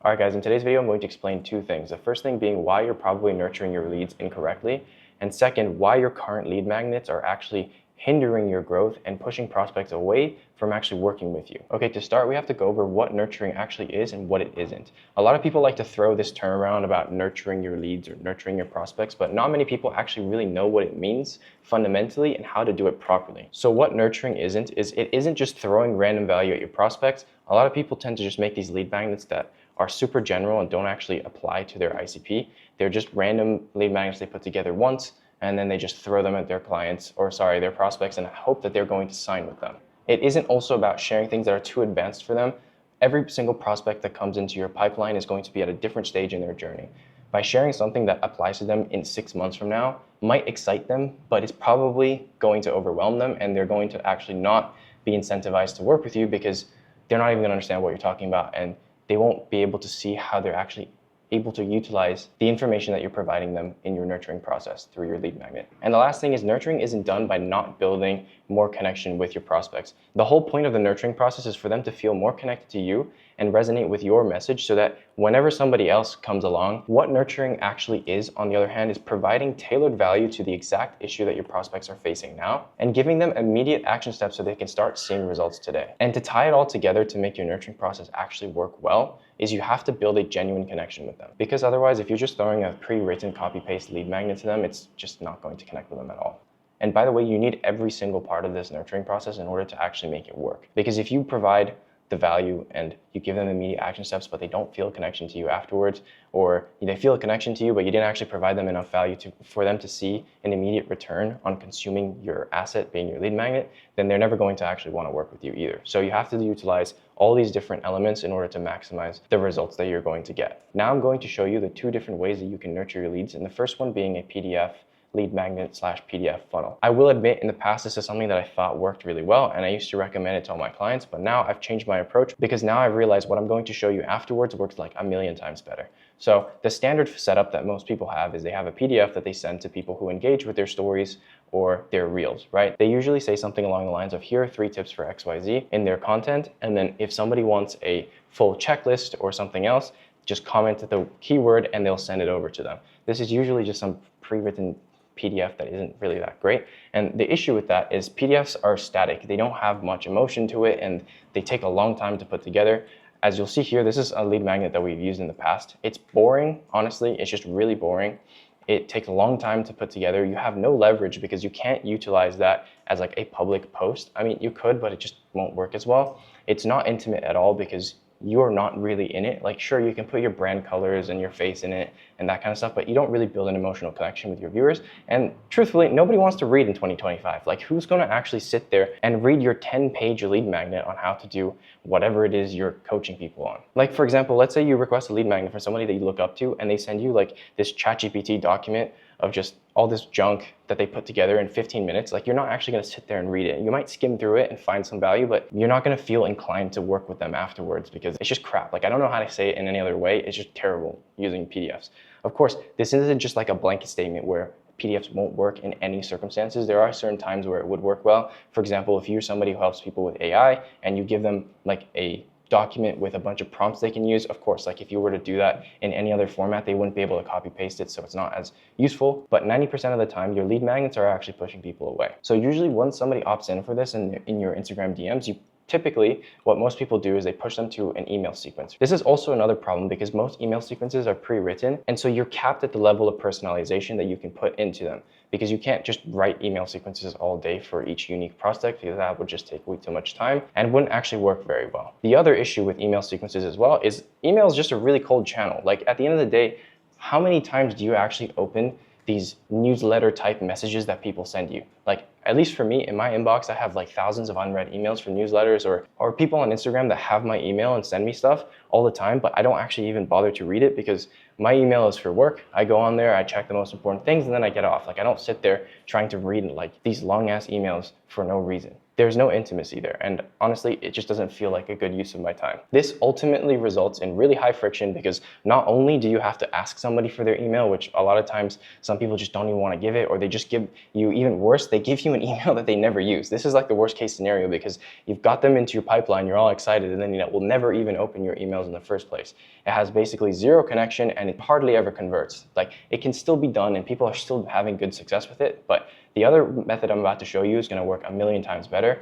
Alright guys, in today's video I'm going to explain two things. The first thing being why you're probably nurturing your leads incorrectly, and second, why your current lead magnets are actually hindering your growth and pushing prospects away from actually working with you. Okay, to start, we have to go over what nurturing actually is and what it isn't. A lot of people like to throw this term around about nurturing your leads or nurturing your prospects, but not many people actually really know what it means fundamentally and how to do it properly. So what nurturing isn't is it isn't just throwing random value at your prospects. A lot of people tend to just make these lead magnets that are super general and don't actually apply to their ICP. They're just random lead magnets they put together once, and then they just throw them at their clients, or sorry, their prospects, and hope that they're going to sign with them. It isn't also about sharing things that are too advanced for them. Every single prospect that comes into your pipeline is going to be at a different stage in their journey. By sharing something that applies to them in 6 months from now might excite them, but it's probably going to overwhelm them, and they're going to actually not be incentivized to work with you because they're not even going to understand what you're talking about, and they won't be able to see how they're actually able to utilize the information that you're providing them in your nurturing process through your lead magnet. And the last thing is nurturing isn't done by not building more connection with your prospects. The whole point of the nurturing process is for them to feel more connected to you and resonate with your message so that whenever somebody else comes along, what nurturing actually is, on the other hand, is providing tailored value to the exact issue that your prospects are facing now and giving them immediate action steps so they can start seeing results today. And to tie it all together to make your nurturing process actually work well is you have to build a genuine connection with them. Because otherwise, if you're just throwing a pre-written copy-paste lead magnet to them, it's just not going to connect with them at all. And by the way, you need every single part of this nurturing process in order to actually make it work. Because if you provide the value and you give them immediate action steps, but they don't feel a connection to you afterwards, or they feel a connection to you, but you didn't actually provide them enough value for them to see an immediate return on consuming your asset, being your lead magnet, then they're never going to actually want to work with you either. So you have to utilize all these different elements in order to maximize the results that you're going to get. Now I'm going to show you the two different ways that you can nurture your leads, and the first one being a PDF lead magnet / PDF funnel. I will admit in the past this is something that I thought worked really well, and I used to recommend it to all my clients, but now I've changed my approach because now I've realized what I'm going to show you afterwards works like 1,000,000 times better. So the standard setup that most people have is they have a PDF that they send to people who engage with their stories or their reels, right? They usually say something along the lines of, here are 3 tips for XYZ in their content, and then if somebody wants a full checklist or something else, just comment the keyword and they'll send it over to them. This is usually just some pre-written PDF that isn't really that great. And the issue with that is PDFs are static. They don't have much emotion to it and they take a long time to put together. As you'll see here, this is a lead magnet that we've used in the past. It's boring, honestly, it's just really boring. It takes a long time to put together. You have no leverage because you can't utilize that as like a public post. I mean, you could, but it just won't work as well. It's not intimate at all because you're not really in it. Like, sure, you can put your brand colors and your face in it and that kind of stuff, but you don't really build an emotional connection with your viewers. And truthfully, nobody wants to read in 2025. Like, who's going to actually sit there and read your 10-page lead magnet on how to do whatever it is you're coaching people on? Like, for example, let's say you request a lead magnet from somebody that you look up to and they send you like this ChatGPT document of just all this junk that they put together in 15 minutes. Like, you're not actually going to sit there and read it. You might skim through it and find some value, but you're not going to feel inclined to work with them afterwards because it's just crap. Like, I don't know how to say it in any other way. It's just terrible using PDFs. Of course, this isn't just like a blanket statement where PDFs won't work in any circumstances. There are certain times where it would work well. For example, if you're somebody who helps people with AI and you give them like a document with a bunch of prompts they can use, of course, like if you were to do that in any other format, they wouldn't be able to copy paste it, so it's not as useful. But 90% of the time, your lead magnets are actually pushing people away. So usually once somebody opts in for this in your Instagram DMs, typically, what most people do is they push them to an email sequence. This is also another problem because most email sequences are pre-written, and so you're capped at the level of personalization that you can put into them because you can't just write email sequences all day for each unique prospect because that would just take way too much time and wouldn't actually work very well. The other issue with email sequences as well is email is just a really cold channel. Like, at the end of the day, how many times do you actually open these newsletter type messages that people send you? Like, at least for me, in my inbox, I have like thousands of unread emails from newsletters or people on Instagram that have my email and send me stuff all the time, but I don't actually even bother to read it because my email is for work. I go on there, I check the most important things, and then I get off. Like, I don't sit there trying to read like these long ass emails for no reason. there's no intimacy there. And honestly, it just doesn't feel like a good use of my time. This ultimately results in really high friction because not only do you have to ask somebody for their email, which a lot of times some people just don't even want to give it, or they just give you, even worse, they give you an email that they never use. This is like the worst case scenario because you've got them into your pipeline, you're all excited, and then will never even open your emails in the first place. It has basically zero connection and it hardly ever converts. Like, it can still be done and people are still having good success with it, but the other method I'm about to show you is going to work a million times better.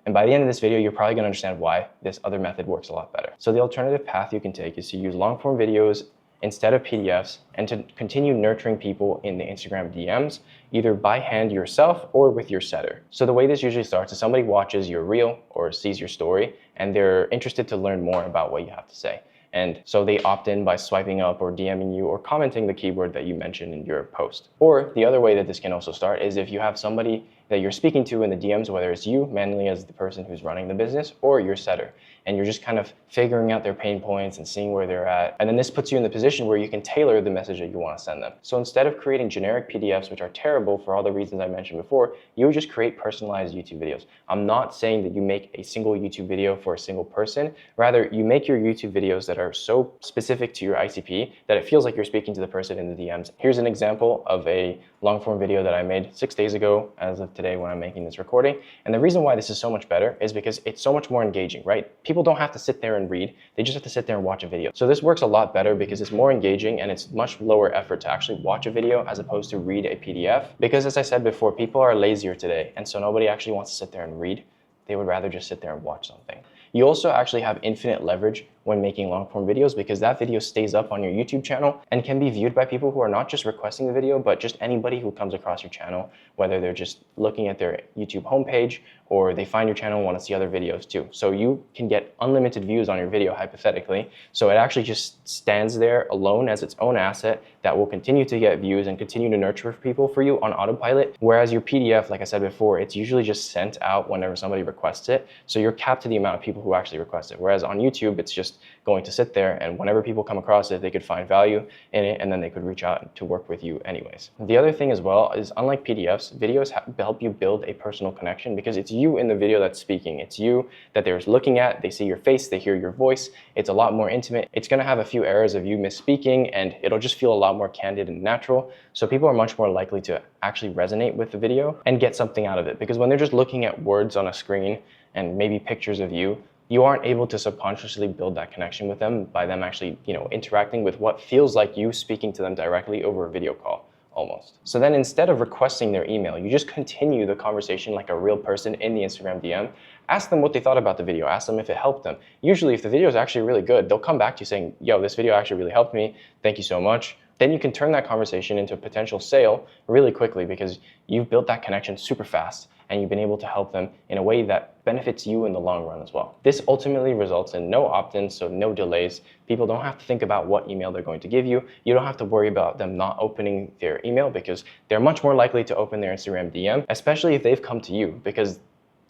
And by the end of this video, you're probably going to understand why this other method works a lot better. So the alternative path you can take is to use long form videos instead of PDFs and to continue nurturing people in the Instagram DMs, either by hand yourself or with your setter. So the way this usually starts is somebody watches your reel or sees your story and they're interested to learn more about what you have to say. And so they opt in by swiping up or DMing you or commenting the keyword that you mentioned in your post. Or the other way that this can also start is if you have somebody that you're speaking to in the DMs, whether it's you manually as the person who's running the business or your setter, and you're just kind of figuring out their pain points and seeing where they're at. And then this puts you in the position where you can tailor the message that you want to send them. So instead of creating generic PDFs, which are terrible for all the reasons I mentioned before, you would just create personalized YouTube videos. I'm not saying that you make a single YouTube video for a single person. Rather, you make your YouTube videos that are so specific to your ICP that it feels like you're speaking to the person in the DMs. Here's an example of a long form video that I made 6 days ago as of today when I'm making this recording. And the reason why this is so much better is because it's so much more engaging, right? People don't have to sit there and read, they just have to sit there and watch a video. So this works a lot better because it's more engaging and it's much lower effort to actually watch a video as opposed to read a PDF. Because as I said before, people are lazier today, and so nobody actually wants to sit there and read. They would rather just sit there and watch something. You also actually have infinite leverage when making long form videos because that video stays up on your YouTube channel and can be viewed by people who are not just requesting the video, but just anybody who comes across your channel, whether they're just looking at their YouTube homepage or they find your channel and want to see other videos too. So you can get unlimited views on your video hypothetically. So it actually just stands there alone as its own asset that will continue to get views and continue to nurture people for you on autopilot. Whereas your PDF, like I said before, it's usually just sent out whenever somebody requests it. So you're capped to the amount of people who actually request it. Whereas on YouTube, it's just going to sit there and whenever people come across it, they could find value in it and then they could reach out to work with you anyways. The other thing as well is unlike PDFs, videos help you build a personal connection because it's you in the video that's speaking. It's you that they're looking at, they see your face, they hear your voice. It's a lot more intimate. It's gonna have a few errors of you misspeaking and it'll just feel a lot more candid and natural. So people are much more likely to actually resonate with the video and get something out of it because when they're just looking at words on a screen and maybe pictures of you, you aren't able to subconsciously build that connection with them by them actually, interacting with what feels like you speaking to them directly over a video call almost. So then instead of requesting their email, you just continue the conversation like a real person in the Instagram DM. Ask them what they thought about the video. Ask them if it helped them. Usually if the video is actually really good, they'll come back to you saying, yo, this video actually really helped me. Thank you so much. Then you can turn that conversation into a potential sale really quickly because you've built that connection super fast and you've been able to help them in a way that benefits you in the long run as well. This ultimately results in no opt-ins, so no delays. People don't have to think about what email they're going to give you. You don't have to worry about them not opening their email because they're much more likely to open their Instagram DM, especially if they've come to you because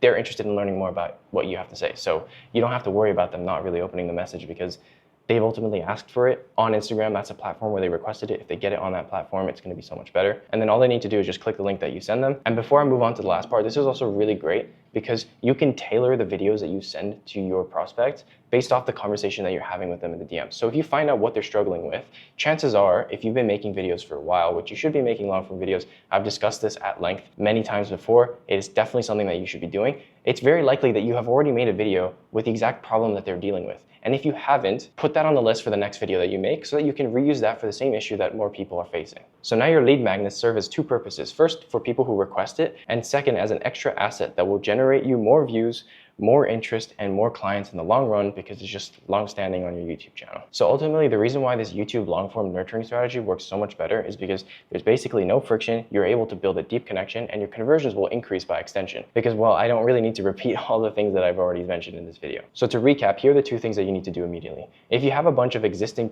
they're interested in learning more about what you have to say. So you don't have to worry about them not really opening the message because they've ultimately asked for it on Instagram. That's a platform where they requested it. If they get it on that platform, it's going to be so much better. And then all they need to do is just click the link that you send them. And before I move on to the last part, this is also really great because you can tailor the videos that you send to your prospects based off the conversation that you're having with them in the DMs. So if you find out what they're struggling with, chances are, if you've been making videos for a while, which you should be making long form videos, I've discussed this at length many times before, it is definitely something that you should be doing. It's very likely that you have already made a video with the exact problem that they're dealing with. And if you haven't, put that on the list for the next video that you make so that you can reuse that for the same issue that more people are facing. So now your lead magnets serve as two purposes. First, for people who request it, and second, as an extra asset that will generate you more views, more interest, and more clients in the long run because it's just long-standing on your YouTube channel. So ultimately, the reason why this YouTube long-form nurturing strategy works so much better is because there's basically no friction. You're able to build a deep connection and your conversions will increase by extension because, well, I don't really need to repeat all the things that I've already mentioned in this video. So to recap, here are the two things that you need to do immediately. If you have a bunch of existing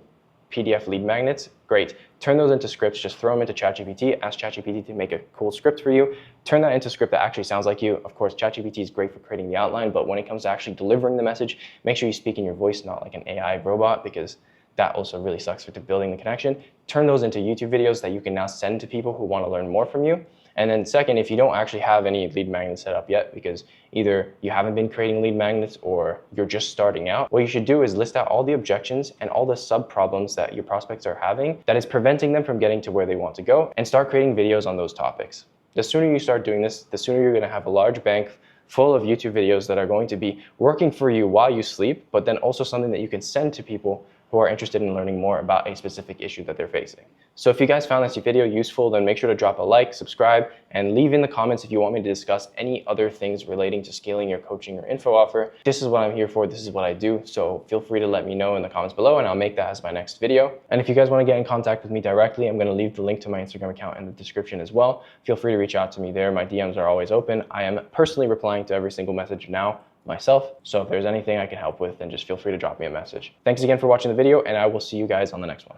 PDF lead magnets, great. Turn those into scripts, just throw them into ChatGPT, ask ChatGPT to make a cool script for you. Turn that into a script that actually sounds like you. Of course, ChatGPT is great for creating the outline, but when it comes to actually delivering the message, make sure you speak in your voice, not like an AI robot, because that also really sucks for building the connection. Turn those into YouTube videos that you can now send to people who want to learn more from you. And then second, if you don't actually have any lead magnets set up yet, because either you haven't been creating lead magnets or you're just starting out, what you should do is list out all the objections and all the sub problems that your prospects are having that is preventing them from getting to where they want to go, and start creating videos on those topics. The sooner you start doing this, the sooner you're going to have a large bank full of YouTube videos that are going to be working for you while you sleep, but then also something that you can send to people who are interested in learning more about a specific issue that they're facing. So if you guys found this video useful, then make sure to drop a like, subscribe, and leave in the comments if you want me to discuss any other things relating to scaling your coaching or info offer. This is what I'm here for. This is what I do. So feel free to let me know in the comments below, and I'll make that as my next video. And if you guys want to get in contact with me directly, I'm going to leave the link to my Instagram account in the description as well. Feel free to reach out to me there. My DMs are always open. I am personally replying to every single message now myself. So if there's anything I can help with, then just feel free to drop me a message. Thanks again for watching the video, and I will see you guys on the next one.